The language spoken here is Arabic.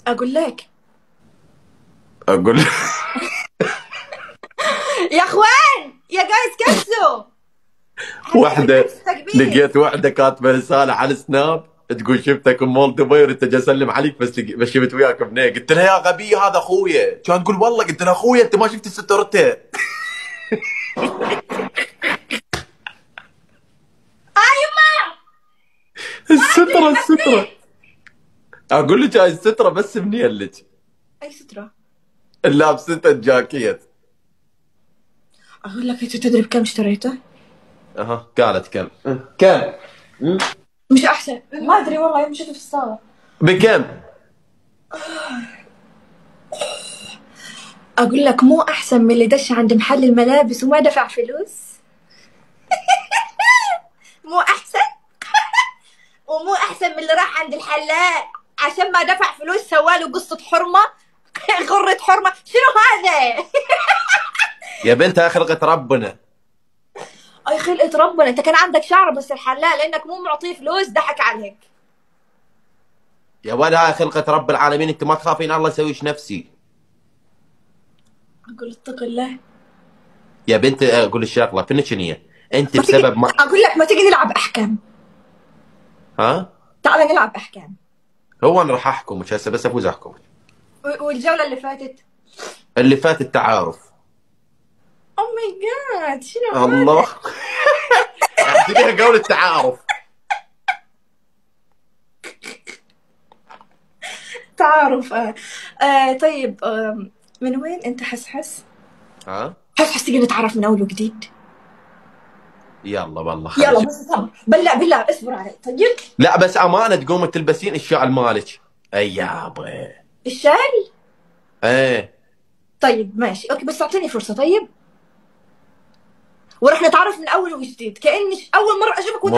اقول لك. اقول يا اخوان يا جايز كبسوا. واحده. حنسوي تكبيس. لقيت واحده كاتبه رساله على السناب تقول شفتك بمول دبي وانت جاي اسلم عليك بس شفت وياك بنيه. قلت لها يا غبي هذا اخويا. كان تقول والله. قلت لها اخويا انت ما شفت ستورته. ايما ما الستره ادري الستره. حسيت. اقول لك هاي الستره بس منين لك؟ اي سترة؟ لابسته الجاكيت. اقول لك، انت تدري بكم اشتريته؟ اها قالت كم؟ كم؟ مش احسن؟ ما ادري والله، يوم شفته في الصالة. بكم؟ اقول لك مو احسن من اللي دش عند محل الملابس وما دفع فلوس؟ مو احسن. ومو احسن من اللي راح عند الحلاق عشان ما دفع فلوس سواله قصة حرمة. غرة حرمة شنو هذا؟ يا بنتها خلقت ربنا. اي خلقة ربنا، انت كان عندك شعر بس الحلاق لانك مو معطيه فلوس ضحك عليك. يا ولد هاي خلقت رب العالمين. انت ما تخافين الله يسويش نفسي. اقول اتق الله. يا بنت اقول الشغله فين شنو. انت ما تيجي، بسبب ما. اقول لك ما تيجي نلعب احكام. ها. تعال نلعب احكام. هو انا راح احكمك هسه بس افوز احكمك. والجولة اللي فاتت؟ اللي فات التعارف. او ماي جاد شنو الله. هذا؟ اعطينيها قول التعارف. تعارف طيب من وين انت حس؟ ها. حس تيجي نتعرف من اول وجديد. يلا والله يلا خرج. بس صبر، بالله بالله اصبر علي طيب. لا بس امانه تقوم تلبسين الشال مالك. اي يابا. الشال؟ ايه. طيب ماشي اوكي، بس اعطيني فرصة طيب. ورح نتعرف من اول وجديد كأني اول مرة اشوفك وانت